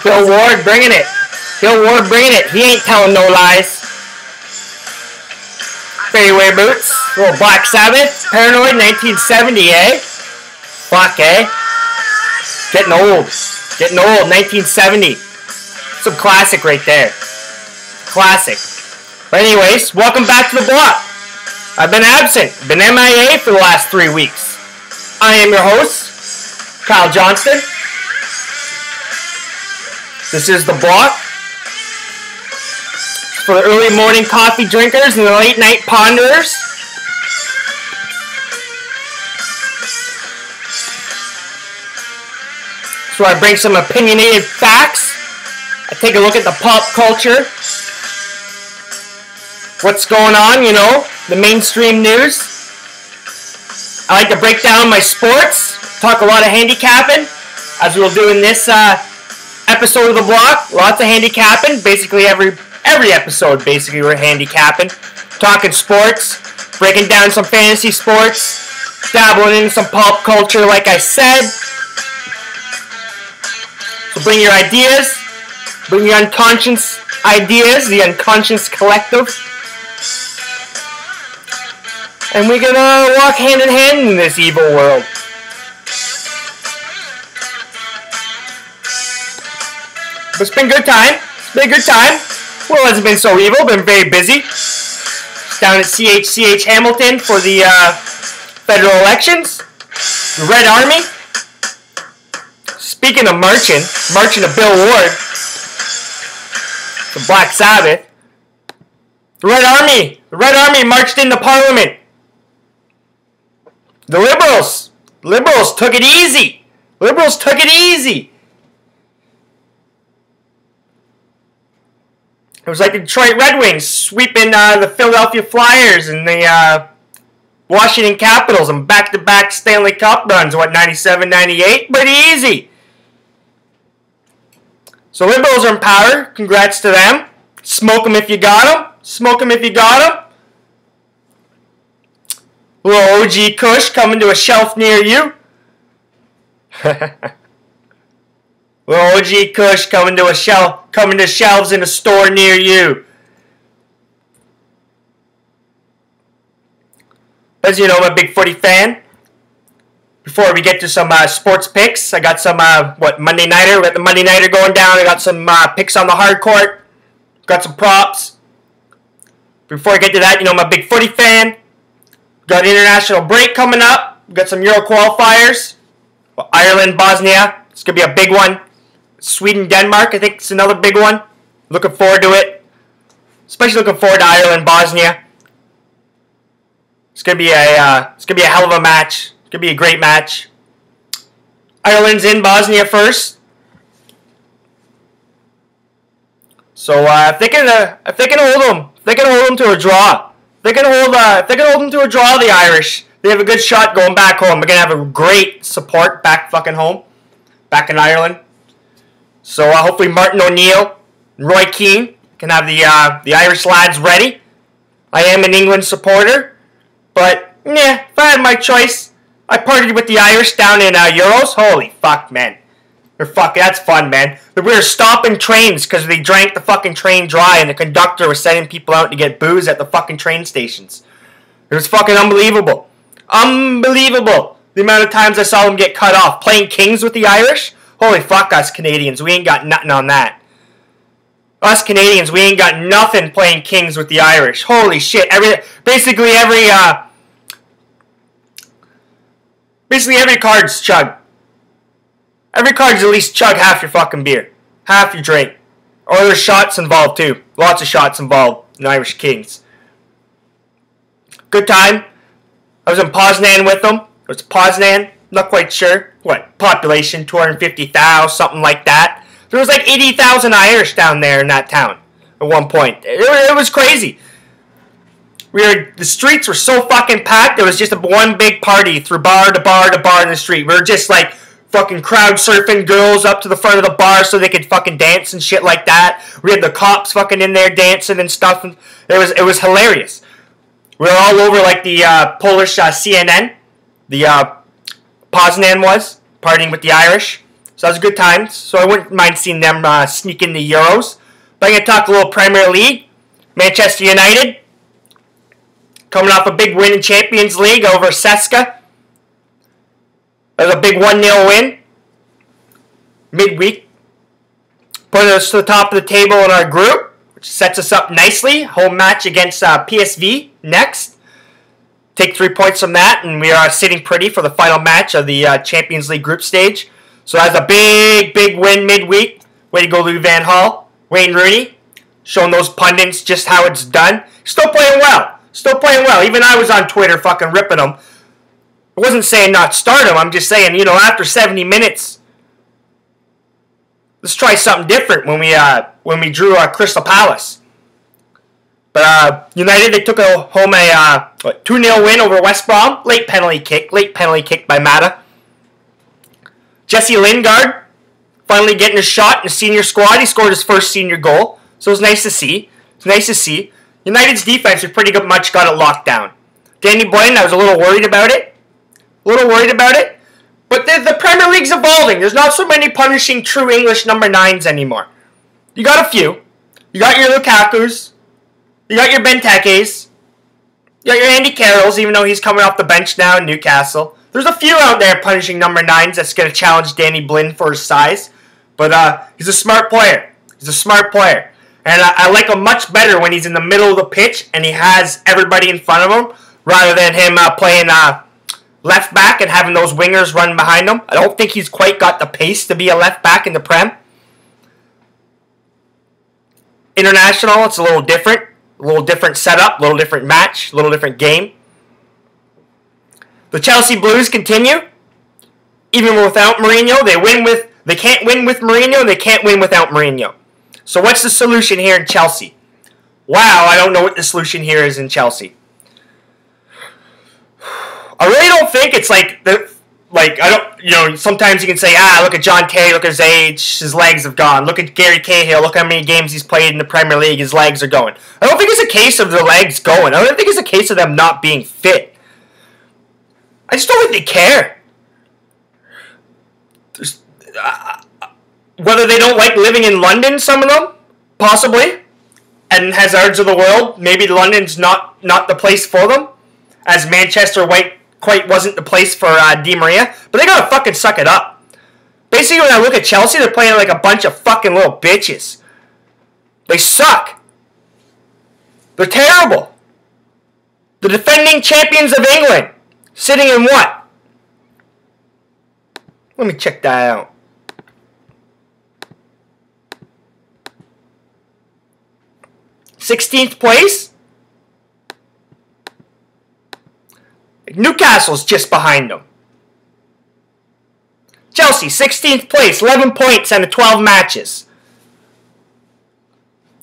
Bill Ward bringing it. Bill Ward bringing it. He ain't telling no lies. Fairway boots. Little Black Sabbath. Paranoid 1970, eh? Fuck, eh? Getting old. Getting old. 1970. Some classic right there. Classic. But anyways, welcome back to the block. I've been absent. Been MIA for the last 3 weeks. I am your host, Kyle Johnston. This is the block. For the early morning coffee drinkers and the late night ponderers. So I bring some opinionated facts. I take a look at the pop culture. What's going on, you know, the mainstream news. I like to break down my sports, talk a lot of handicapping, as we'll do in this episode of the block. Lots of handicapping. Basically every episode, basically we're handicapping, talking sports, breaking down some fantasy sports, dabbling in some pop culture, like I said. So bring your ideas, bring your unconscious ideas, the unconscious collective. And we're gonna walk hand in hand in this evil world. But it's been a good time. It's been a good time. Well, it hasn't been so evil. Been very busy. Down at CHCH Hamilton for the federal elections. The Red Army. Speaking of marching of Bill Ward. The Black Sabbath. The Red Army marched into Parliament. The Liberals took it easy. It was like the Detroit Red Wings sweeping the Philadelphia Flyers and the Washington Capitals and back-to-back Stanley Cup runs, 97, 98? Pretty easy. So Liberals are in power. Congrats to them. Smoke them if you got them. Little OG Kush coming to a shelf near you. Little OG Kush coming to shelves in a store near you. As you know, I'm a big footy fan. Before we get to some sports picks, I got some, Monday Nighter. We got the Monday Nighter going down. I got some picks on the hard court. Got some props. Before I get to that, you know, I'm a big footy fan. Got an international break coming up. We got some Euro qualifiers. Well, Ireland, Bosnia. It's going to be a big one. Sweden, Denmark, I think it's another big one. Looking forward to it. Especially looking forward to Ireland, Bosnia. It's going to be a hell of a match. It's going to be a great match. Ireland's in Bosnia first. So if they can hold them to a draw. If they can hold them to a draw, the Irish, they have a good shot going back home. We're gonna have a great support back fucking home, back in Ireland. So hopefully Martin O'Neill and Roy Keane can have the Irish lads ready. I am an England supporter, but yeah, if I had my choice, I partied with the Irish down in Euros. Holy fuck, man. That's fun, man. We were stopping trains because they drank the fucking train dry and the conductor was sending people out to get booze at the fucking train stations. It was fucking unbelievable. Unbelievable. The amount of times I saw them get cut off. Playing kings with the Irish? Holy fuck, us Canadians. We ain't got nothing on that. Us Canadians, we ain't got nothing playing kings with the Irish. Holy shit. Basically every card's chug. Every card's at least chug half your fucking beer. Half your drink. Or there's shots involved too. Lots of shots involved in Irish Kings. Good time. I was in Poznan with them. It was Poznan. Not quite sure. What? Population, 250,000, something like that. There was like 80,000 Irish down there in that town at one point. It was crazy. The streets were so fucking packed. It was just one big party through bar to bar to bar in the street. We were just like fucking crowd surfing girls up to the front of the bar so they could fucking dance and shit like that. We had the cops fucking in there dancing and stuff. And it was hilarious. We were all over like the Polish CNN. The Poznan was partying with the Irish. So that was a good time. So I wouldn't mind seeing them sneak in the Euros. But I'm going to talk a little Premier League. Manchester United coming off a big win in Champions League over Seska. That was a big 1-0 win. Midweek. Putting us to the top of the table in our group, which sets us up nicely. Home match against PSV next. Take 3 points from that, and we are sitting pretty for the final match of the Champions League group stage. So that's a big, big win midweek. Way to go, Louis Van Gaal. Wayne Rooney. Showing those pundits just how it's done. Still playing well. Still playing well. Even I was on Twitter fucking ripping him. I wasn't saying not start him. I'm just saying, you know, after 70 minutes, let's try something different when we drew Crystal Palace. But United, they took home a 2-0 win over West Brom. Late penalty kick by Mata. Jesse Lingard finally getting a shot in the senior squad. He scored his first senior goal. So it was nice to see. United's defense has pretty much got it locked down. Danny Boyden, I was a little worried about it. But the Premier League's evolving. There's not so many punishing true English number 9s anymore. You got a few. You got your Lukakus. You got your Bentekes. You got your Andy Carrolls, even though he's coming off the bench now in Newcastle. There's a few out there punishing number 9s that's going to challenge Danny Blinn for his size. But he's a smart player. And I like him much better when he's in the middle of the pitch and he has everybody in front of him rather than him playing left back and having those wingers run behind him. I don't think he's quite got the pace to be a left back in the Prem. International, it's a little different. A little different setup, a little different match, a little different game. The Chelsea Blues continue. Even without Mourinho, they can't win with Mourinho, and they can't win without Mourinho. So what's the solution here in Chelsea? Wow, I don't know what the solution here is in Chelsea. I really don't think it's sometimes you can say, look at John Terry, look at his age, his legs have gone. Look at Gary Cahill, look how many games he's played in the Premier League, his legs are going. I don't think it's a case of the legs going. I don't think it's a case of them not being fit. I just don't think they care. Whether they don't like living in London, some of them, possibly, and Hazards of the world, maybe London's not the place for them. as Manchester quite wasn't the place for Di Maria. But they gotta fucking suck it up. Basically, when I look at Chelsea, they're playing like a bunch of fucking little bitches. They suck. They're terrible. The defending champions of England, sitting in what? Let me check that out. '16th place? Newcastle's just behind them. Chelsea, 16th place, 11 points out of 12 matches.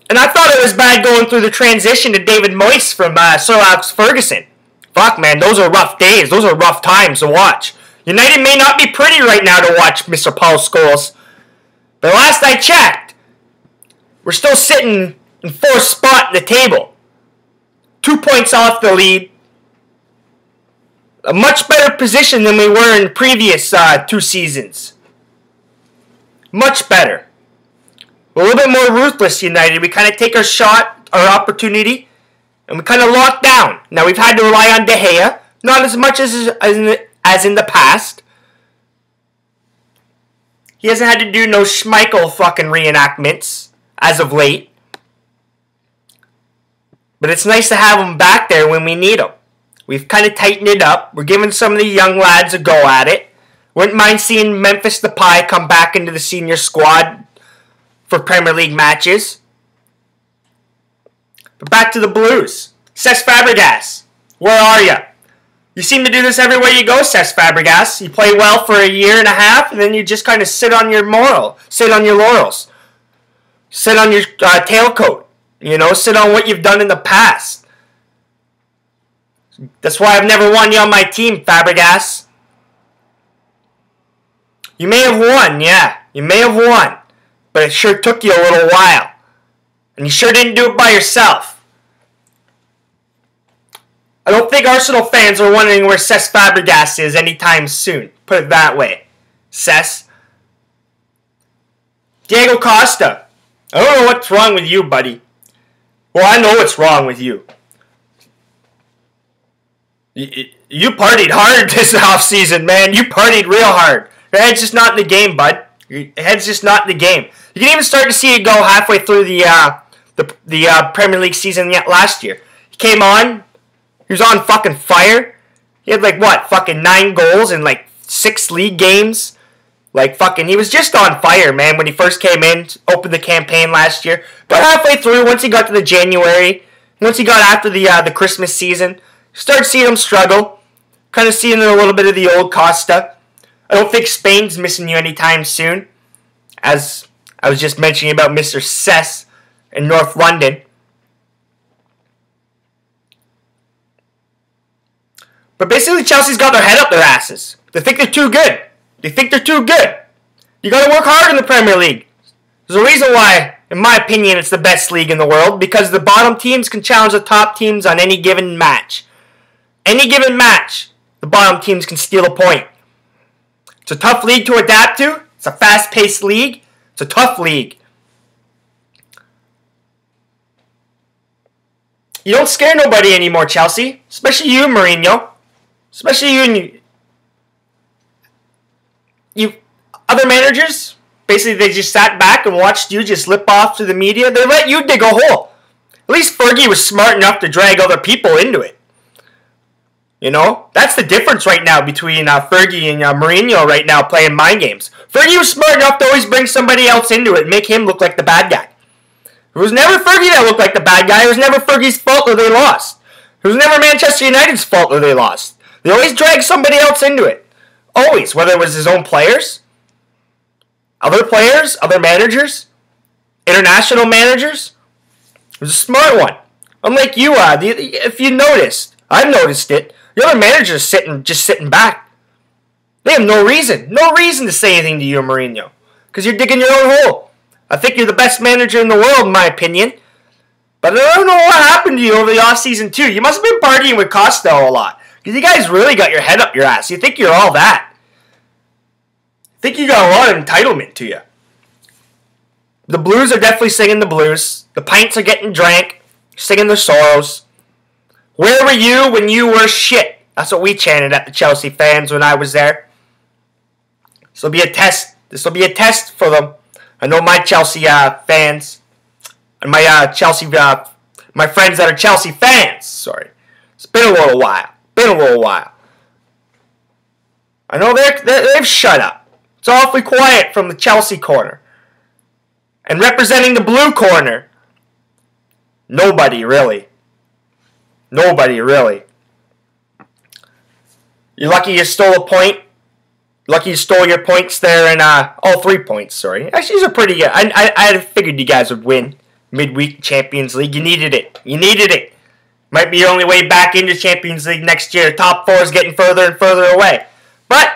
And I thought it was bad going through the transition to David Moyes from Sir Alex Ferguson. Fuck, man, those are rough days. Those are rough times to watch. United may not be pretty right now to watch, Mr. Paul Scholes. But last I checked, we're still sitting in 4th spot in the table. 2 points off the lead. A much better position than we were in the previous 2 seasons. Much better. We're a little bit more ruthless, United. We kind of take our shot, our opportunity, and we kind of lock down. Now, we've had to rely on De Gea. Not as much as in the past. He hasn't had to do no Schmeichel fucking reenactments as of late. But it's nice to have him back there when we need him. We've kind of tightened it up. We're giving some of the young lads a go at it. Wouldn't mind seeing Memphis Depay come back into the senior squad for Premier League matches. But back to the Blues. Cesc Fabregas, where are you? You seem to do this everywhere you go, Cesc Fabregas. You play well for a year and a half, and then you just kind of sit on your laurels. Sit on your tailcoat. You know, sit on what you've done in the past. That's why I've never won you on my team, Fabregas. You may have won, yeah. You may have won. But it sure took you a little while. And you sure didn't do it by yourself. I don't think Arsenal fans are wondering where Cesc Fabregas is anytime soon. Put it that way. Cesc. Diego Costa. I don't know what's wrong with you, buddy. Well, I know what's wrong with you. You partied hard this offseason, man. You partied real hard. Your head's just not in the game, bud. Your head's just not in the game. You can even start to see it go halfway through the Premier League season yet last year. He came on. He was on fucking fire. He had like what? Fucking 9 goals in like 6 league games. Like fucking, he was just on fire, man, when he first came in, opened the campaign last year. But halfway through, once he got to the January, once he got after the Christmas season, started seeing him struggle. Kind of seeing a little bit of the old Costa. I don't think Spain's missing you anytime soon. As I was just mentioning about Mr. Cesc in North London. But basically, Chelsea's got their head up their asses. They think they're too good. They think they're too good. You got to work hard in the Premier League. There's a reason why, in my opinion, it's the best league in the world. Because the bottom teams can challenge the top teams on any given match. Any given match, the bottom teams can steal a point. It's a tough league to adapt to. It's a fast-paced league. It's a tough league. You don't scare nobody anymore, Chelsea. Especially you, Mourinho. Especially you and you other managers. Basically, they just sat back and watched you just lip off to the media. They let you dig a hole. At least Fergie was smart enough to drag other people into it. You know, that's the difference right now between Fergie and Mourinho right now playing mind games. Fergie was smart enough to always bring somebody else into it and make him look like the bad guy. It was never Fergie that looked like the bad guy. It was never Fergie's fault that they lost. It was never Manchester United's fault that they lost. They always dragged somebody else into it. Always, whether it was his own players, other managers, international managers. It was a smart one. Unlike you, if you noticed, I've noticed it. The other managers just sitting back. They have no reason to say anything to you, Mourinho, because you're digging your own hole. I think you're the best manager in the world, in my opinion. But I don't know what happened to you over the offseason, too. You must have been partying with Costa a lot, because you guys really got your head up your ass. You think you're all that. I think you got a lot of entitlement to you. The Blues are definitely singing the blues. The pints are getting drank, singing their sorrows. Where were you when you were shit? That's what we chanted at the Chelsea fans when I was there. This will be a test. This will be a test for them. I know my Chelsea fans and my my friends that are Chelsea fans. Sorry, it's been a little while. I know they've shut up. It's awfully quiet from the Chelsea corner. And representing the blue corner, nobody really. Nobody really. You're lucky you stole a point. Lucky you stole your points there, and all 3 points. Sorry, actually, these are pretty good. I figured you guys would win midweek Champions League. You needed it. You needed it. Might be your only way back into Champions League next year. Top 4 is getting further and further away. But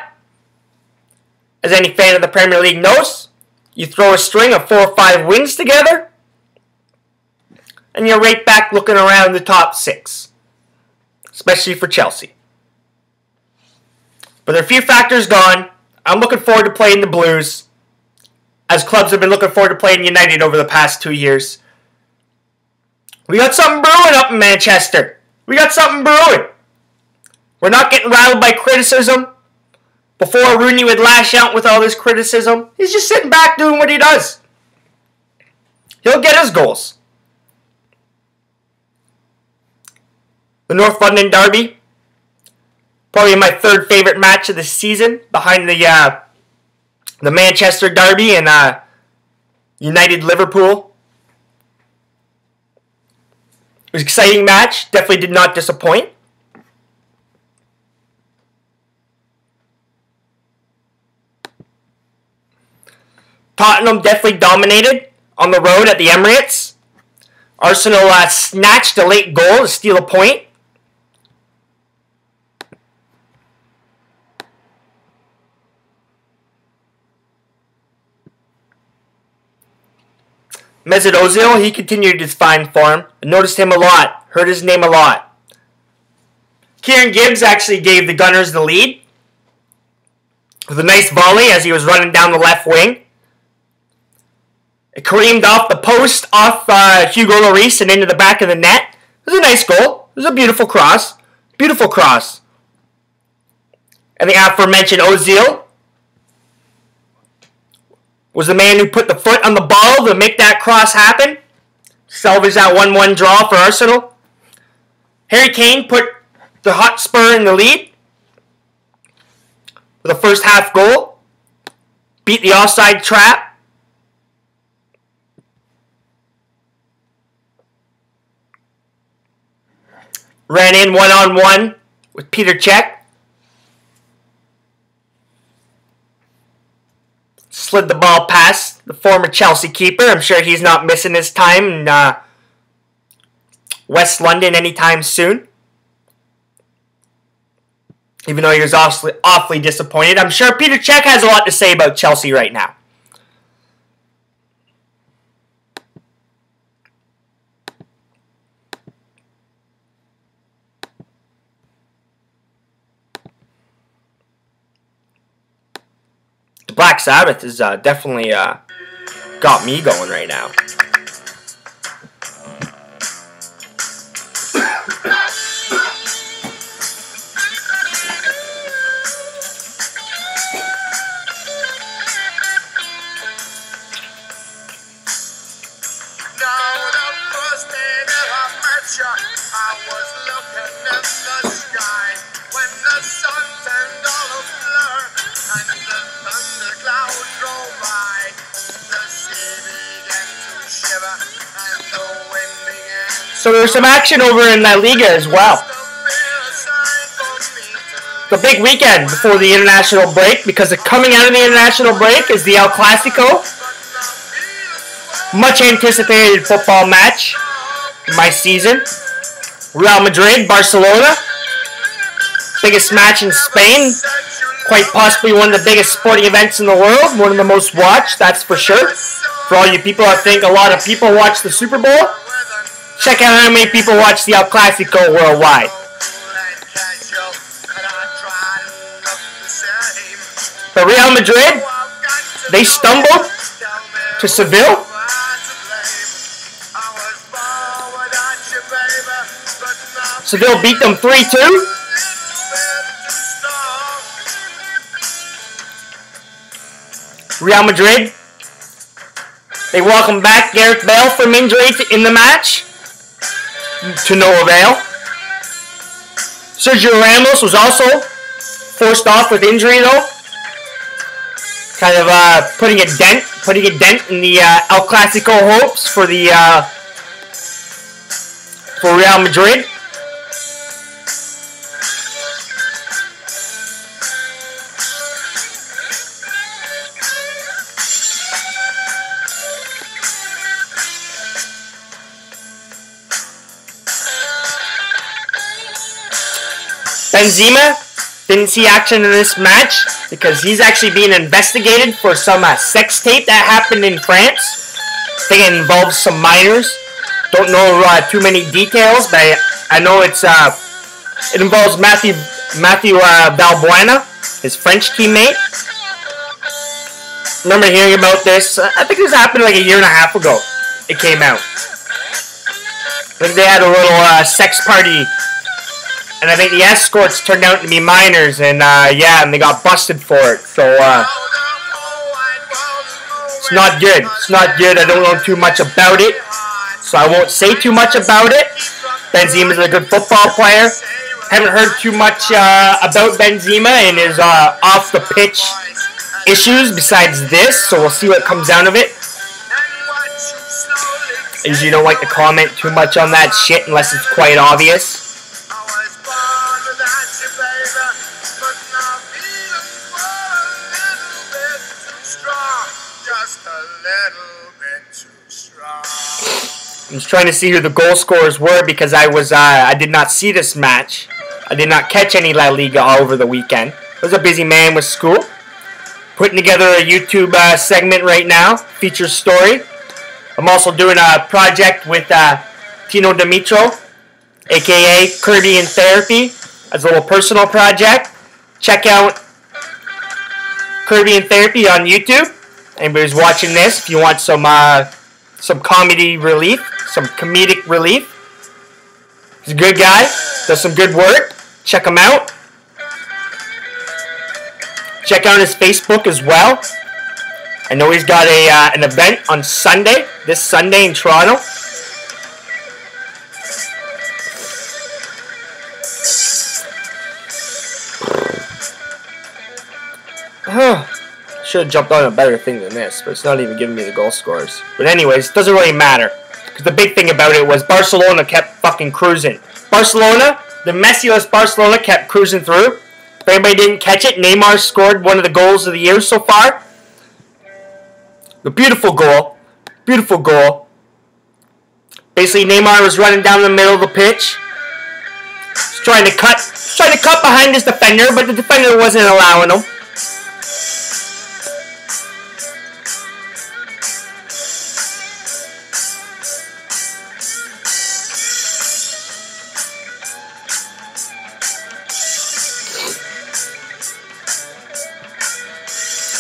as any fan of the Premier League knows, you throw a string of 4 or 5 wins together, and you're right back looking around the top 6, especially for Chelsea. But there are a few factors gone. I'm looking forward to playing the Blues, as clubs have been looking forward to playing United over the past 2 years. We got something brewing up in Manchester. We got something brewing. We're not getting rattled by criticism. Before Rooney would lash out with all this criticism, he's just sitting back doing what he does. He'll get his goals. The North London Derby, probably my 3rd favorite match of the season, behind the Manchester Derby and United Liverpool. It was an exciting match. Definitely did not disappoint. Tottenham definitely dominated on the road at the Emirates. Arsenal snatched a late goal to steal a point. Mesut Ozil, he continued his fine form. I noticed him a lot. Heard his name a lot. Kieran Gibbs actually gave the Gunners the lead with a nice volley as he was running down the left wing. It careened off the post, off Hugo Lloris and into the back of the net. It was a nice goal. It was a beautiful cross. Beautiful cross. And the aforementioned Ozil was the man who put the foot on the ball to make that cross happen. Salvage that 1-1 draw for Arsenal. Harry Kane put the Hotspur in the lead with a first half goal. Beat the offside trap. Ran in 1-on-1 with Peter Cech. Slid the ball past the former Chelsea keeper. I'm sure he's not missing his time in West London anytime soon. Even though he was awfully disappointed. I'm sure Peter Cech has a lot to say about Chelsea right now. Black Sabbath has definitely got me going right now. So there's some action over in La Liga as well. The big weekend before the international break, because coming out of the international break is the El Clasico. Much anticipated football match in my season. Real Madrid, Barcelona. Biggest match in Spain. Quite possibly one of the biggest sporting events in the world. One of the most watched, that's for sure. For all you people, I think a lot of people watch the Super Bowl. Check out how many people watch the El Clasico worldwide. But Real Madrid, they stumbled to Seville. Seville beat them 3-2. Real Madrid, they welcome back Gareth Bale from injury in the match, to no avail. Sergio Ramos was also forced off with injury though, kind of putting a dent in the El Clasico hopes for Real Madrid. Benzema didn't see action in this match because he's actually being investigated for some sex tape that happened in France. I think it involves some minors. Don't know too many details, but I know it involves Matthew Valbuena, his French teammate. Remember hearing about this? I think this happened like a year and a half ago. It came out. I think they had a little sex party. And I think the escorts turned out to be minors, and and they got busted for it. So it's not good. It's not good. I don't know too much about it, so I won't say too much about it. Benzema is a good football player. Haven't heard too much about Benzema and his off the pitch issues besides this. So we'll see what comes out of it. I usually don't like to comment too much on that shit unless it's quite obvious. I'm just trying to see who the goal scorers were because I did not see this match. I did not catch any La Liga over the weekend. I was a busy man with school. Putting together a YouTube segment right now, feature story. I'm also doing a project with Tino Dimitro, aka Caribbean Therapy, as a little personal project. Check out Caribbean Therapy on YouTube. Anybody's watching this, if you want some comedy relief, some comedic relief. He's a good guy, does some good work. Check him out. Check out his Facebook as well. I know he's got an event on Sunday, this Sunday in Toronto. Should have jumped on a better thing than this, but it's not even giving me the goal scores. But anyways, it doesn't really matter. Because the big thing about it was Barcelona kept fucking cruising. Barcelona, the Messi-less Barcelona kept cruising through. If anybody didn't catch it, Neymar scored one of the goals of the year so far. A beautiful goal. Beautiful goal. Basically, Neymar was running down the middle of the pitch. He's trying to cut behind his defender, but the defender wasn't allowing him.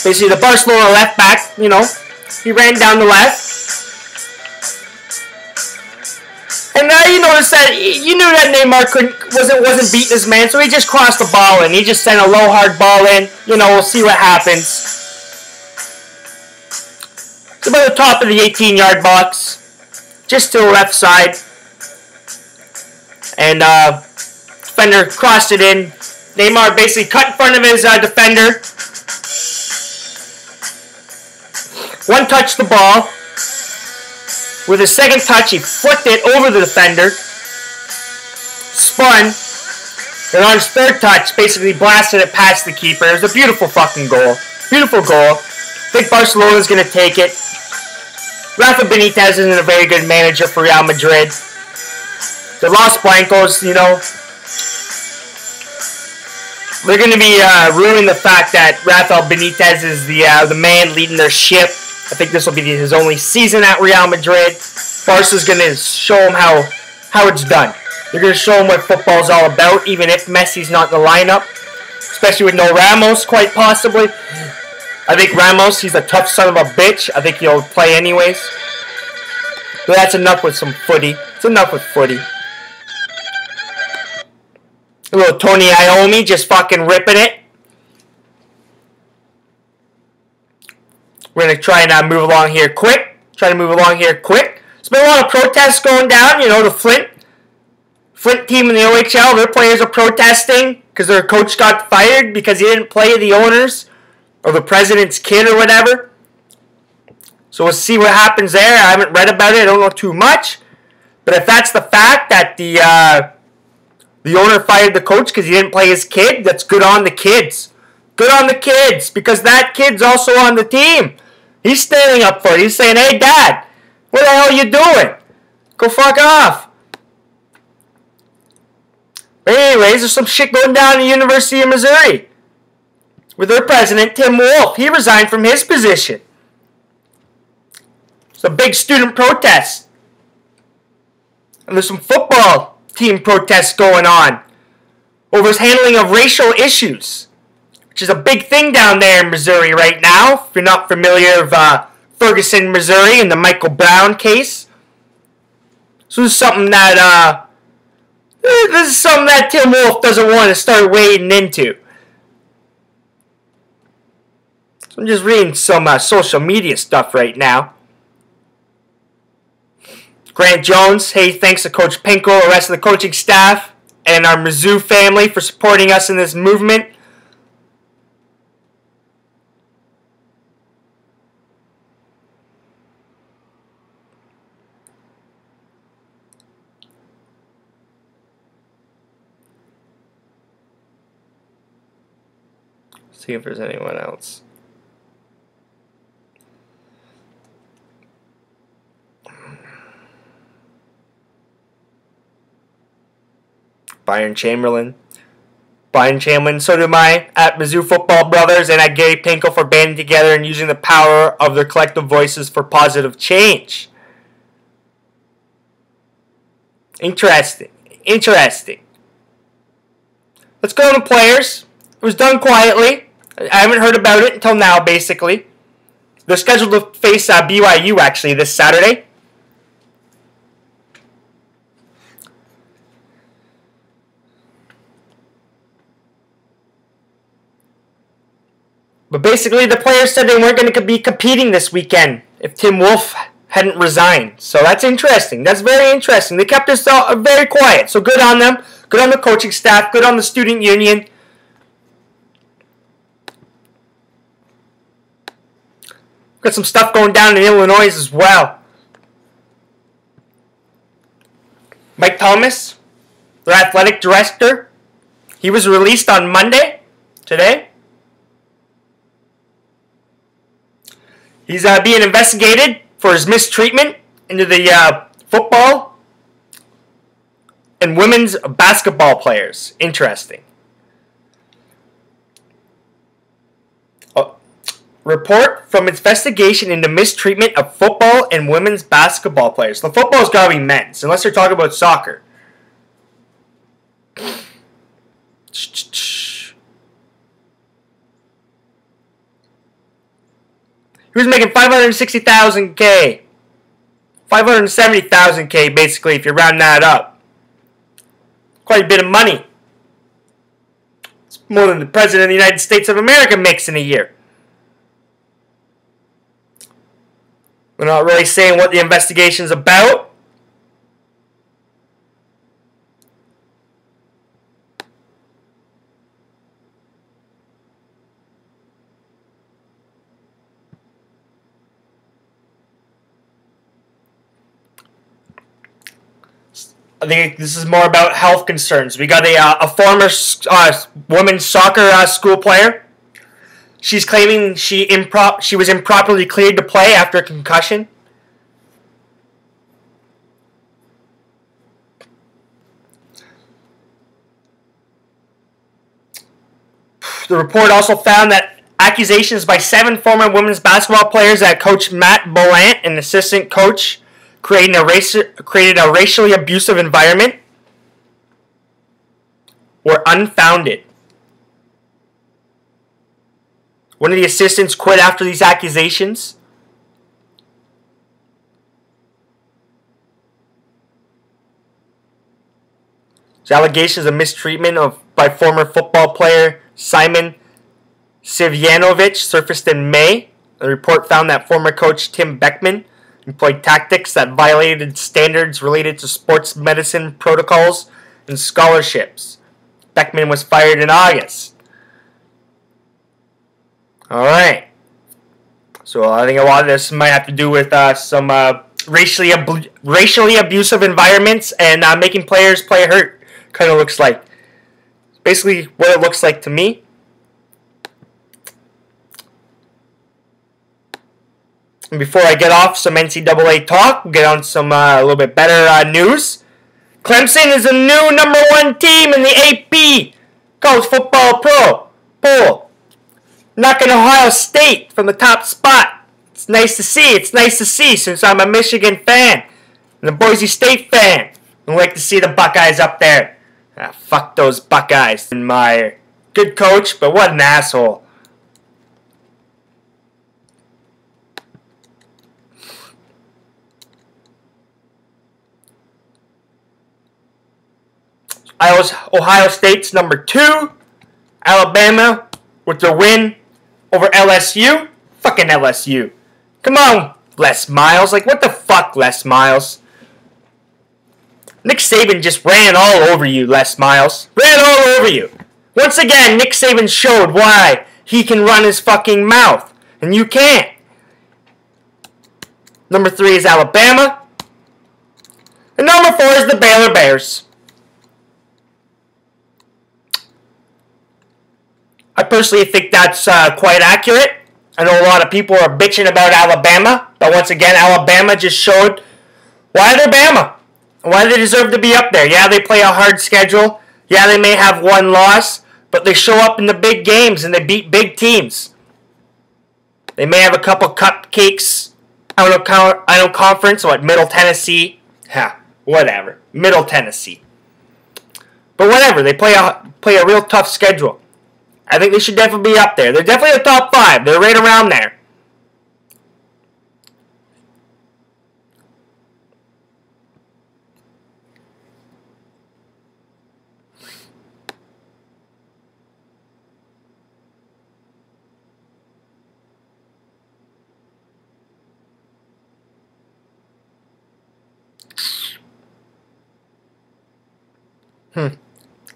Basically, the Barcelona left back, he ran down the left. And you noticed that, you knew that Neymar wasn't beating his man, so he just crossed the ball in. He just sent a low, hard ball in. We'll see what happens. It's about the top of the 18-yard box, just to the left side. And defender crossed it in. Neymar basically cut in front of his defender. One touched the ball. With his second touch, he flicked it over the defender. Spun. And on his third touch, basically blasted it past the keeper. It was a beautiful fucking goal. Beautiful goal. I think Barcelona's going to take it. Rafa Benitez isn't a very good manager for Real Madrid. The Los Blancos, they're going to be ruining the fact that Rafa Benitez is the man leading their ship. I think this will be his only season at Real Madrid. Barca's going to show him how it's done. They're going to show him what football's all about, even if Messi's not in the lineup. Especially with no Ramos, quite possibly. I think Ramos, he's a tough son of a bitch. I think he'll play anyways. But that's enough with some footy. It's enough with footy. A little Tony Iommi just fucking ripping it. We're going to try and move along here quick. There's been a lot of protests going down. The Flint team in the OHL, their players are protesting because their coach got fired because he didn't play the owners or the president's kid or whatever. So we'll see what happens there. I haven't read about it. I don't know too much. But if that's the fact that the owner fired the coach because he didn't play his kid, that's good on the kids. Good on the kids, because that kid's also on the team. He's standing up for it. He's saying, hey, Dad, what the hell are you doing? Go fuck off. But anyways, there's some shit going down at the University of Missouri with their president, Tim Wolf. He resigned from his position. It's a big student protest. And there's some football team protests going on over his handling of racial issues, which is a big thing down there in Missouri right now. If you're not familiar with Ferguson, Missouri, and the Michael Brown case. So this is something that Tim Wolf doesn't want to start wading into. So I'm just reading some social media stuff right now. Grant Jones, hey, thanks to Coach Pinkel, the rest of the coaching staff, and our Mizzou family for supporting us in this movement. See if there's anyone else. Byron Chamberlain, so do I, at Mizzou Football Brothers, and at Gary Pinkel for banding together and using the power of their collective voices for positive change. Interesting. Let's go to the players. It was done quietly. I haven't heard about it until now, basically. They're scheduled to face BYU, actually, this Saturday. But basically, the players said they weren't going to be competing this weekend if Tim Wolf hadn't resigned. So that's interesting. That's very interesting. They kept this very quiet. So good on them. Good on the coaching staff. Good on the student union. Got some stuff going down in Illinois as well. Mike Thomas, their athletic director, he was released on Monday, today. He's being investigated for his mistreatment into the football and women's basketball players. Interesting. Report from investigation into mistreatment of football and women's basketball players. The football's got to be men's, unless they're talking about soccer. He was making $560,000 $570,000 basically, if you round that up. Quite a bit of money. It's more than the President of the United States of America makes in a year. We're not really saying what the investigation's about. I think this is more about health concerns. We got a former women's soccer school player. She's claiming she was improperly cleared to play after a concussion. The report also found that accusations by 7 former women's basketball players that Coach Matt Bollant, an assistant coach, created a racially abusive environment were unfounded. One of the assistants quit after these accusations. There's allegations of mistreatment by former football player Simon Sivjanovic surfaced in May. The report found that former coach Tim Beckman employed tactics that violated standards related to sports medicine protocols and scholarships. Beckman was fired in August. Alright. So I think a lot of this might have to do with some racially abusive environments and making players play hurt. Kind of looks like. Basically what it looks like to me. And before I get off some NCAA talk, we'll get on some a little bit better news. Clemson is the new #1 team in the AP College Football Pro poll, knocking Ohio State from the top spot. It's nice to see. It's nice to see since I'm a Michigan fan and a Boise State fan. I like to see the Buckeyes up there. Fuck those Buckeyes. And my good coach, but what an asshole. Ohio State's #2. Alabama with their win over LSU. Fucking LSU. Come on, Les Miles. Like, what the fuck, Les Miles? Nick Saban just ran all over you, Les Miles. Ran all over you. Once again, Nick Saban showed why he can run his fucking mouth. And you can't. #3 is Alabama. And #4 is the Baylor Bears. I personally think that's quite accurate. I know a lot of people are bitching about Alabama, but once again, Alabama just showed why they're Bama, why they deserve to be up there. Yeah, they play a hard schedule. Yeah, they may have one loss, but they show up in the big games and they beat big teams. They may have a couple cupcakes out of conference, what, Middle Tennessee? Whatever, Middle Tennessee. But whatever, they play a real tough schedule. I think they should definitely be up there. They're definitely the top 5. They're right around there.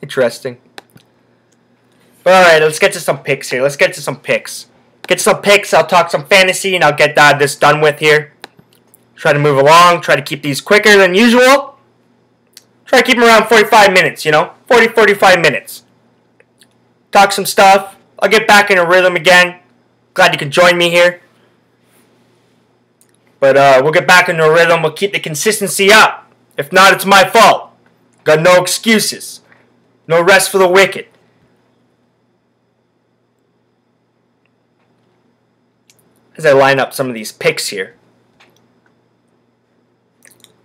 Interesting. Alright, let's get to some picks here. Let's get to some picks. I'll talk some fantasy, and I'll get this done with here. Try to move along. Try to keep these quicker than usual. Try to keep them around 45 minutes, 45 minutes. Talk some stuff. I'll get back in a rhythm again. Glad you can join me here. But we'll get back into a rhythm. We'll keep the consistency up. If not, it's my fault. Got no excuses. No rest for the wicked. As I line up some of these picks here.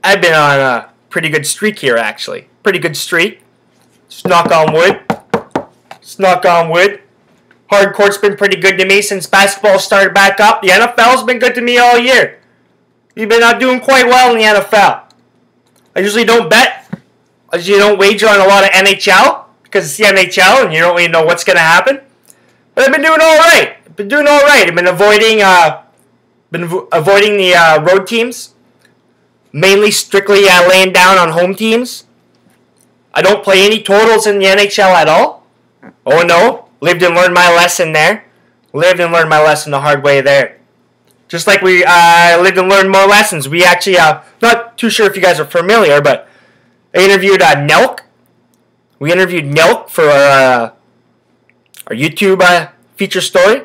I've been on a pretty good streak here, actually. Pretty good streak. Just knock on wood. Just knock on wood. Hard court's been pretty good to me since basketball started back up. The NFL's been good to me all year. You've been doing quite well in the NFL. I usually don't bet. I usually don't wager on a lot of NHL because it's the NHL and you don't really know what's going to happen. But I've been doing all right. I've been avoiding the road teams. Mainly strictly laying down on home teams. I don't play any totals in the NHL at all. Oh no. Lived and learned my lesson there. Lived and learned my lesson the hard way there. Just like we lived and learned more lessons. We actually, not too sure if you guys are familiar, but I interviewed Nelk. We interviewed Nelk for our YouTube feature story.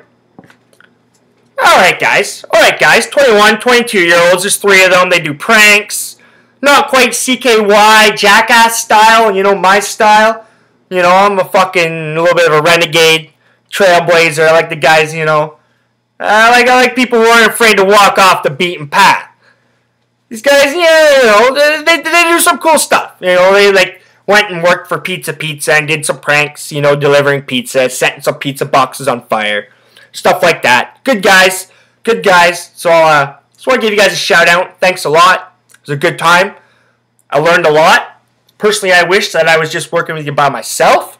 Alright guys, 21, 22-year-olds, there's 3 of them, they do pranks, not quite CKY, jackass style, my style, I'm a fucking little bit of a renegade, trailblazer, I like the guys, I like people who aren't afraid to walk off the beaten path. These guys, they do some cool stuff, they went and worked for Pizza and did some pranks, delivering pizza, setting some pizza boxes on fire. Stuff like that. Good guys. So I just want to give you guys a shout out. Thanks a lot. It was a good time. I learned a lot. Personally, I wish that I was just working with you by myself.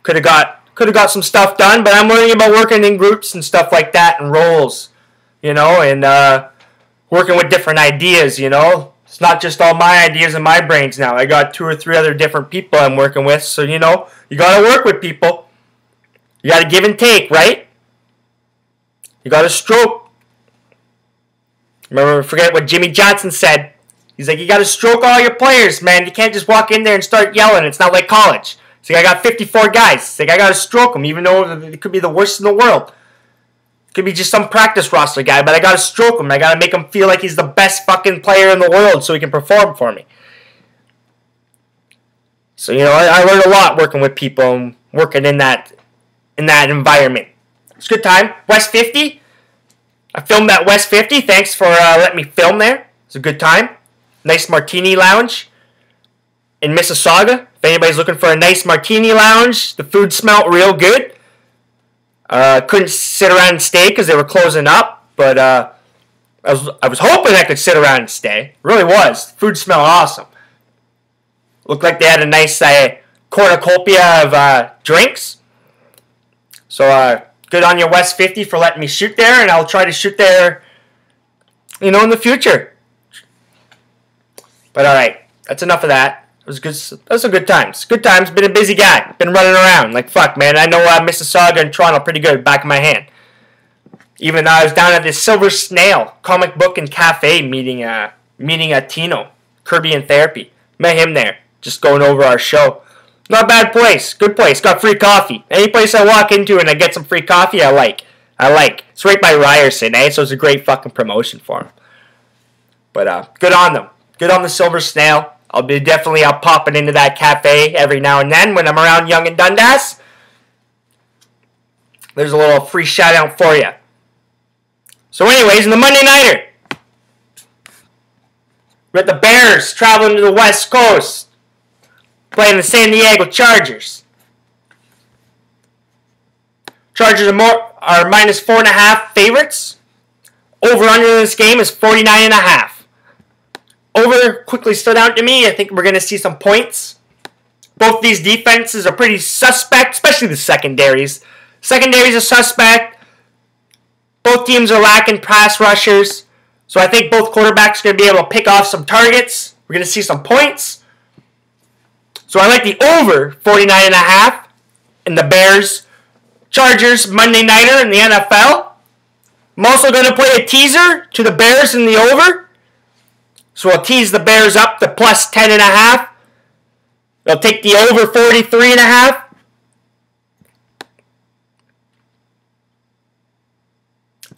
Could have got some stuff done, but I'm learning about working in groups and stuff like that and roles, and working with different ideas, It's not just all my ideas in my brains now. I got 2 or 3 other different people I'm working with, so, you got to work with people. You got to give and take, right? You got to stroke. Forget what Jimmy Johnston said. He's like, you got to stroke all your players, man. You can't just walk in there and start yelling. It's not like college. He's like, I got 54 guys. He's like, I got to stroke them, even though it could be the worst in the world. It could be just some practice roster guy, but I got to stroke him. I got to make him feel like he's the best fucking player in the world so he can perform for me. So, I learned a lot working with people and working in that environment. It's a good time. West 50. I filmed at West 50. Thanks for letting me film there. It's a good time. Nice martini lounge in Mississauga. If anybody's looking for a nice martini lounge, the food smelled real good. Couldn't sit around and stay because they were closing up, but I was hoping I could sit around and stay. It really was. The food smelled awesome. Looked like they had a nice cornucopia of drinks. So good on your West 50 for letting me shoot there, and I'll try to shoot there, in the future. But all right, that's enough of that. It was good. That's a good times. Good times. Been a busy guy. Been running around like fuck, man. I know Mississauga and Toronto pretty good. Back of my hand. Even though I was down at this Silver Snail comic book and cafe meeting a Tino, Kirby and Therapy. Met him there. Just going over our show. Not a bad place. Good place. Got free coffee. Any place I walk into and I get some free coffee, I like. It's right by Ryerson, So it's a great fucking promotion for them. But good on them. Good on the Silver Snail. I'll be definitely out popping into that cafe every now and then when I'm around Yonge and Dundas. There's a little free shout out for you. So anyways, in the Monday Nighter, we're at the Bears traveling to the West Coast, playing the San Diego Chargers. Chargers are minus 4.5 favorites. Over-under in this game is 49.5. Over quickly stood out to me. I think we're going to see some points. Both these defenses are pretty suspect, especially the secondaries. Secondaries are suspect. Both teams are lacking pass rushers. So I think both quarterbacks are going to be able to pick off some targets. We're going to see some points. So I like the over 49.5 in the Bears Chargers Monday Nighter in the NFL. I'm also going to play a teaser to the Bears in the over. So I'll tease the Bears up to plus 10.5. I'll take the over 43.5.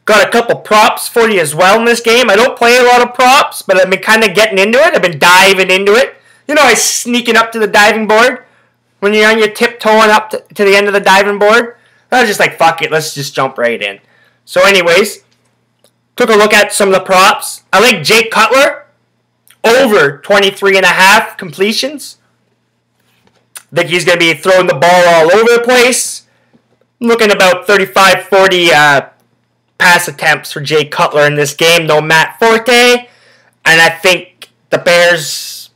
Got a couple props for you as well in this game. I don't play a lot of props, but I've been kind of getting into it. I've been diving into it. I sneaking up to the diving board when you're on your tiptoeing up to the end of the diving board. I was just like, fuck it, let's just jump right in. So anyways, took a look at some of the props. I like Jake Cutler. Over 23.5 completions. I think he's going to be throwing the ball all over the place. I'm looking about 35-40 pass attempts for Jay Cutler in this game. No Matt Forte. And I think the Bears,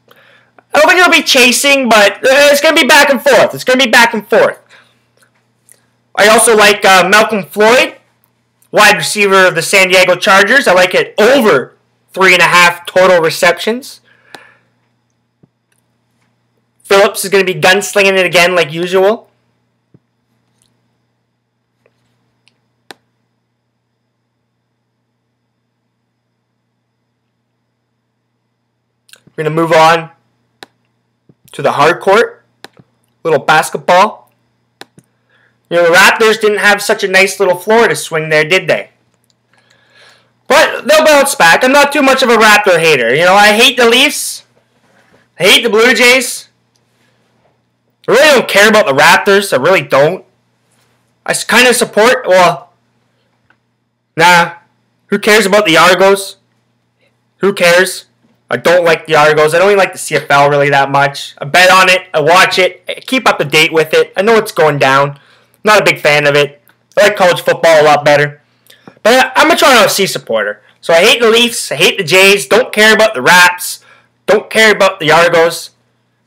I don't think it'll be chasing, but it's going to be back and forth. I also like Malcolm Floyd, wide receiver of the San Diego Chargers. I like it over 3.5 total receptions. Phillips is going to be gunslinging it again like usual. We're going to move on to the hard court. Little basketball. The Raptors didn't have such a nice little floor to swing there, did they? But they'll bounce back. I'm not too much of a Raptor hater. I hate the Leafs. I hate the Blue Jays. I really don't care about the Raptors. I really don't. I kind of support, who cares about the Argos? Who cares? I don't like the Argos. I don't even like the CFL really that much. I bet on it. I watch it. I keep up to date with it. I know it's going down. Not a big fan of it. I like college football a lot better. But I'm a Toronto FC supporter. So I hate the Leafs. I hate the Jays. Don't care about the Raps. Don't care about the Argos.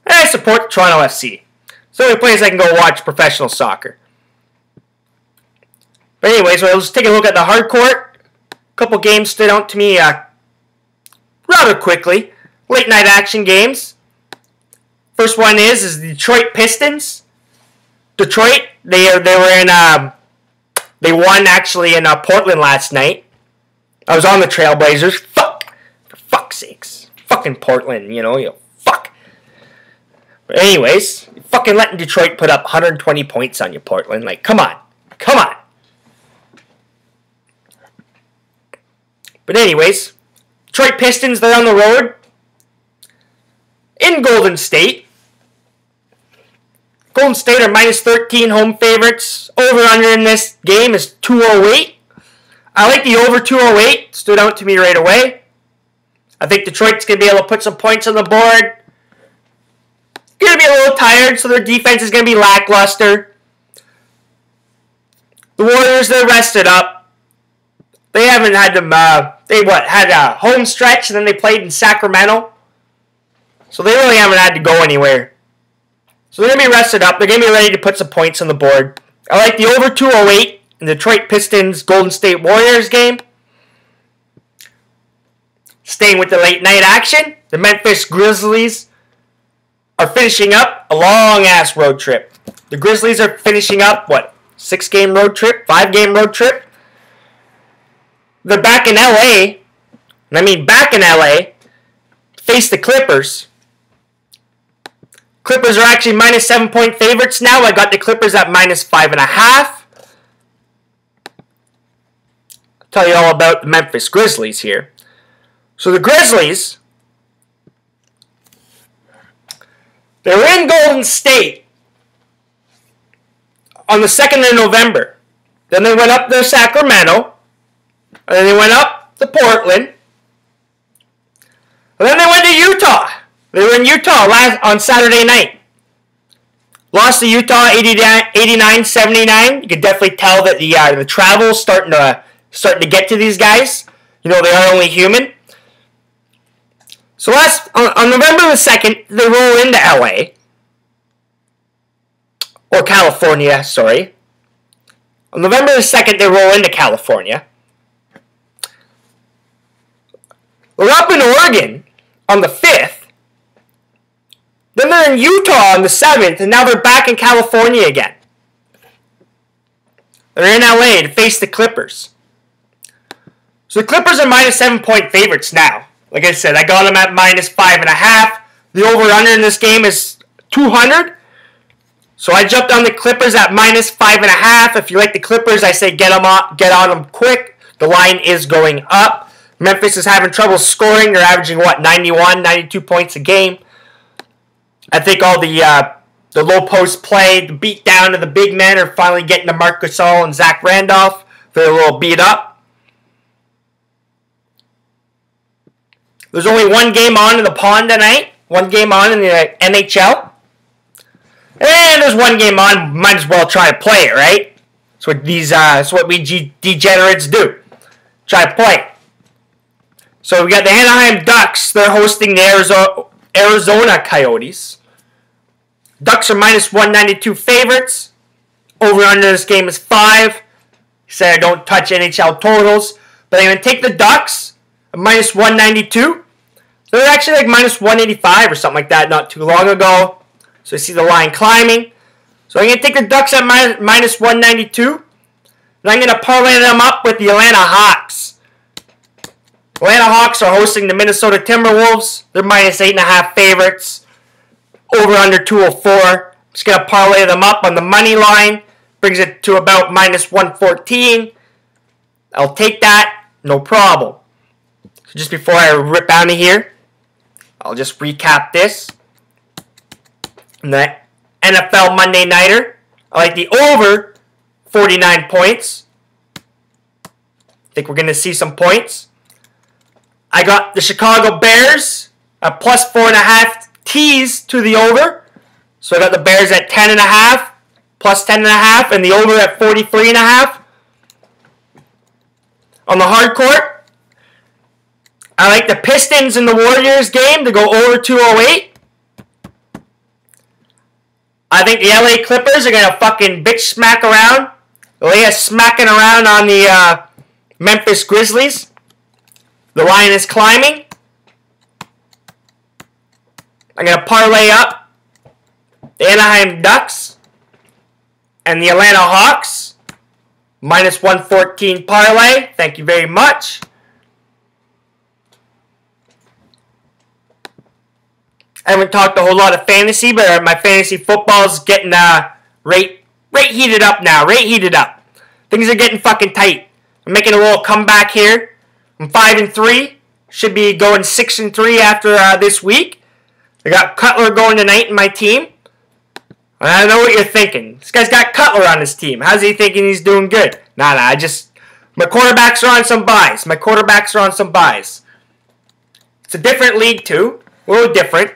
And I support Toronto FC. It's the only place I can go watch professional soccer. But anyways, so let's take a look at the hard court. A couple games stood out to me rather quickly. Late night action games. First one is the Detroit Pistons. Detroit, they won actually in Portland last night. I was on the Trailblazers. For fuck's sakes. Fucking Portland, fuck. But anyways, fucking letting Detroit put up 120 points on you, Portland. Like, come on. But anyways, Detroit Pistons, they're on the road in Golden State. Golden State are minus 13 home favorites. Over-under in this game is 208. I like the over 208. Stood out to me right away. I think Detroit's going to be able to put some points on the board. Going to be a little tired, so their defense is going to be lackluster. The Warriors, they're rested up. They haven't had them, had a home stretch, and then they played in Sacramento. So they really haven't had to go anywhere. So they're going to be rested up. They're going to be ready to put some points on the board. I like the over 208 in the Detroit Pistons Golden State Warriors game. Staying with the late night action, the Memphis Grizzlies are finishing up a long-ass road trip. The Grizzlies are finishing up, 6-game road trip? 5-game road trip? They're back in LA. And I mean back in LA. Face the Clippers. Clippers are actually minus 7-point favorites now. I got the Clippers at minus 5.5. I'll tell you all about the Memphis Grizzlies here. So the Grizzlies, they're in Golden State on the 2nd of November. Then they went up to Sacramento. And then they went up to Portland. And then they went to Utah. They were in Utah on Saturday night. Lost to Utah 89-79. You could definitely tell that the travel is starting to get to these guys. They are only human. So on November the 2nd, they roll into LA. Or California, sorry. On November the 2nd, they roll into California. They're up in Oregon on the 5th. Then they're in Utah on the 7th, and now they're back in California again. They're in LA to face the Clippers. So the Clippers are minus 7-point favorites now. Like I said, I got them at minus 5.5. The over-under in this game is 200. So I jumped on the Clippers at minus 5.5. If you like the Clippers, I say get on them quick. The line is going up. Memphis is having trouble scoring. They're averaging, 91, 92 points a game. I think all the low post play, the beat down of the big men are finally getting to Marc Gasol and Zach Randolph. They're a little beat up. There's only one game on in the pond tonight. One game on in the NHL. And there's one game on. Might as well try to play it, right? That's what we degenerates do. Try to play it. So we got the Anaheim Ducks. They're hosting the Arizona Coyotes. Ducks are minus 192 favorites. Over under this game is 5. Said I don't touch NHL totals. But I'm going to take the Ducks at minus 192. They're actually like minus 185 or something like that not too long ago. So I see the line climbing. So I'm going to take the Ducks at minus 192. And I'm going to parlay them up with the Atlanta Hawks. Atlanta Hawks are hosting the Minnesota Timberwolves. They're minus 8.5 favorites. Over under 204. Just going to parlay them up on the money line. Brings it to about minus 114. I'll take that. No problem. So just before I rip out of here, I'll just recap this. And the NFL Monday Nighter. I like the over 49 points. I think we're going to see some points. I got the Chicago Bears at plus 4.5 tees to the over. So I got the Bears at 10.5, plus 10.5, and the over at 43.5. On the hard court, I like the Pistons and the Warriors game to go over 208. I think the LA Clippers are going to fucking bitch smack around. Lay a smacking around on the Memphis Grizzlies. The line is climbing. I'm going to parlay up the Anaheim Ducks and the Atlanta Hawks. Minus 114 parlay. Thank you very much. I haven't talked a whole lot of fantasy, but my fantasy football is getting rate heated up now. Rate heated up. Things are getting fucking tight. I'm making a little comeback here. I'm 5-3. Should be going 6-3 after this week. I got Cutler going tonight in my team. I know what you're thinking. This guy's got Cutler on his team. How's he thinking he's doing good? Nah, my quarterbacks are on some buys. It's a different league too. A little different.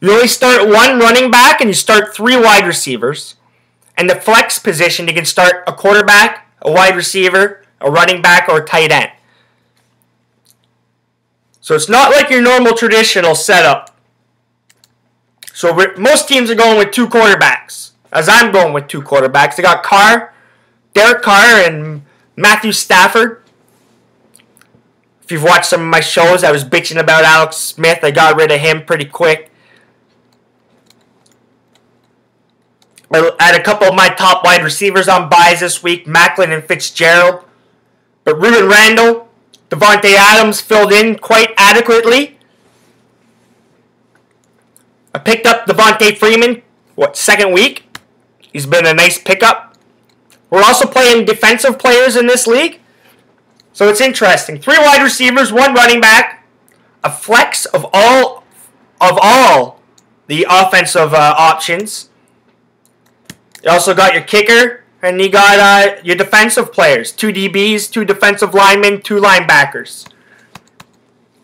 You only start one running back and you start 3 wide receivers. And the flex position, you can start a quarterback, a wide receiver, a running back, or a tight end. So it's not like your normal traditional setup. So most teams are going with 2 quarterbacks. As I'm going with 2 quarterbacks. I got Derek Carr and Matthew Stafford. If you've watched some of my shows, I was bitching about Alex Smith. I got rid of him pretty quick. I had a couple of my top wide receivers on buys this week, Macklin and Fitzgerald. But Ruben Randall, Devontae Adams filled in quite adequately. I picked up Devontae Freeman, second week. He's been a nice pickup. We're also playing defensive players in this league. So it's interesting. 3 wide receivers, 1 running back. A flex of all the offensive options. You also got your kicker, and you got your defensive players. 2 DBs, 2 defensive linemen, 2 linebackers.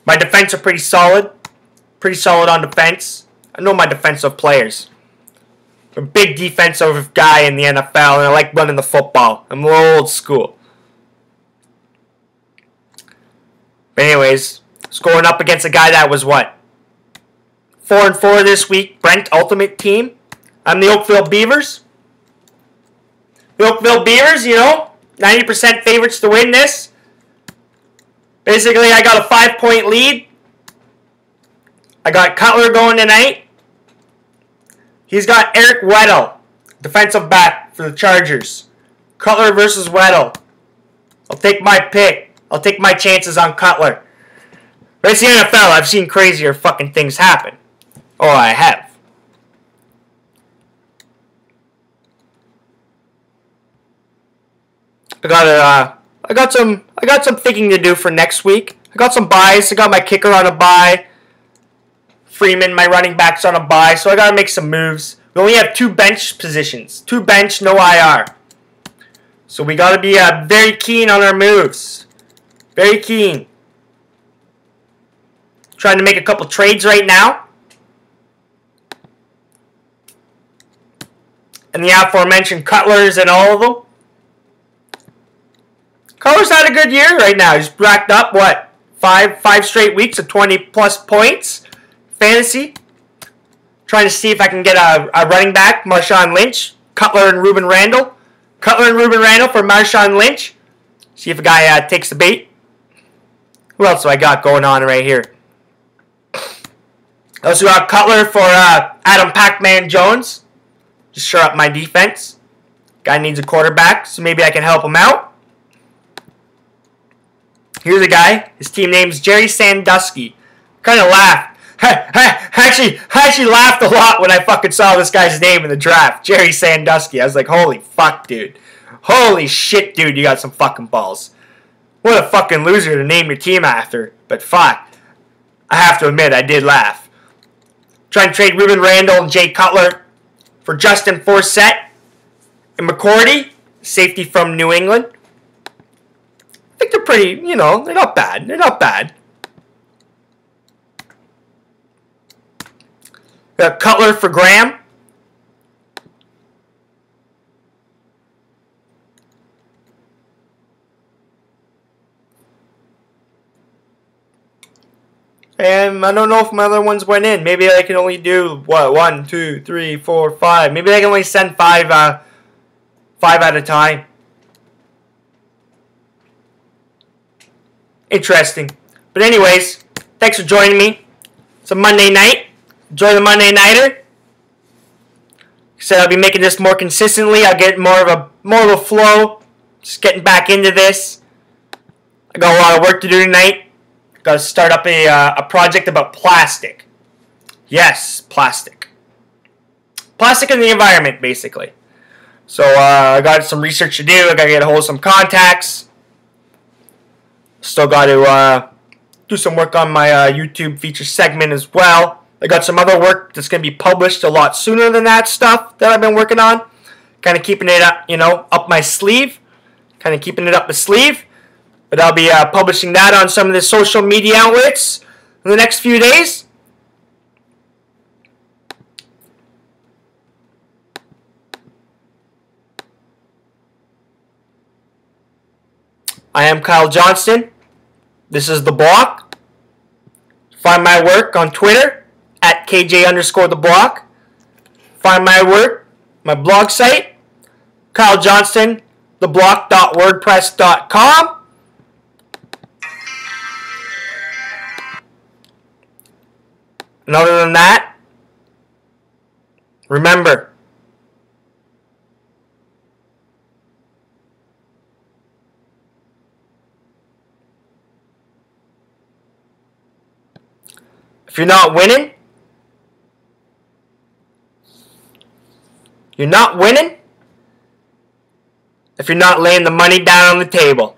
My defense are pretty solid. Pretty solid on defense. I know my defensive players. I'm a big defensive guy in the NFL, and I like running the football. I'm a little old school. But anyways, scoring up against a guy that was what? 4-4 this week. Brent Ultimate Team. I'm the Oakville Beavers. The Oakville Beavers, 90% favorites to win this. Basically, I got a 5-point lead. I got Cutler going tonight. He's got Eric Weddle, defensive back for the Chargers. Cutler versus Weddle. I'll take my pick. I'll take my chances on Cutler. But it's the NFL. I've seen crazier fucking things happen. Oh, I have. I got some thinking to do for next week. I got some buys. I got my kicker on a buy. Freeman, my running back's on a buy. So I got to make some moves. We only have 2 bench positions. 2 bench, no IR. So we got to be very keen on our moves. Very keen. Trying to make a couple trades right now. And the aforementioned Cutlers and all of them. Cutler's had a good year right now. He's racked up, what, 5 straight weeks of 20-plus points. Fantasy. Trying to see if I can get a running back, Marshawn Lynch. Cutler and Ruben Randall. Cutler and Ruben Randall for Marshawn Lynch. See if a guy takes the bait. Who else do I got going on right here? I also got Cutler for Adam Pac-Man Jones. Just shore up my defense. Guy needs a quarterback, so maybe I can help him out. Here's a guy. His team name's Jerry Sandusky. Kind of laughed. I actually laughed a lot when I fucking saw this guy's name in the draft. Jerry Sandusky. I was like, holy fuck, dude. Holy shit, dude. You got some fucking balls. What a fucking loser to name your team after. But fuck. I have to admit, I did laugh. Trying to trade Ruben Randall and Jay Cutler for Justin Forsett and McCourty. Safety from New England. I think they're pretty, they're not bad. They're not bad. Got Cutler for Graham. And I don't know if my other ones went in. Maybe I can only do, what, 1, 2, 3, 4, 5. Maybe I can only send 5 at a time. Interesting. But anyways, thanks for joining me. It's a Monday night. Enjoy the Monday Nighter. Said I'll be making this more consistently. I'll get more of a flow. Just getting back into this. I got a lot of work to do tonight. Got to start up a project about plastic. Yes, plastic. Plastic in the environment, basically. So I got some research to do. I got to get a hold of some contacts. Still got to do some work on my YouTube feature segment as well. I got some other work that's going to be published a lot sooner than that stuff that I've been working on. Kind of keeping it up, up my sleeve. Kind of keeping it up the sleeve. But I'll be publishing that on some of the social media outlets in the next few days. I am Kyle Johnston. This is The Block. Find my work on Twitter at KJ_TheBlock. Find my work, my blog site, KyleJohnstonTheBlock.wordpress.com. And other than that, remember, if you're not winning, you're not winning if you're not laying the money down on the table.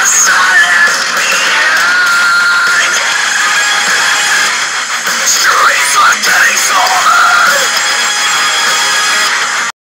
Silence.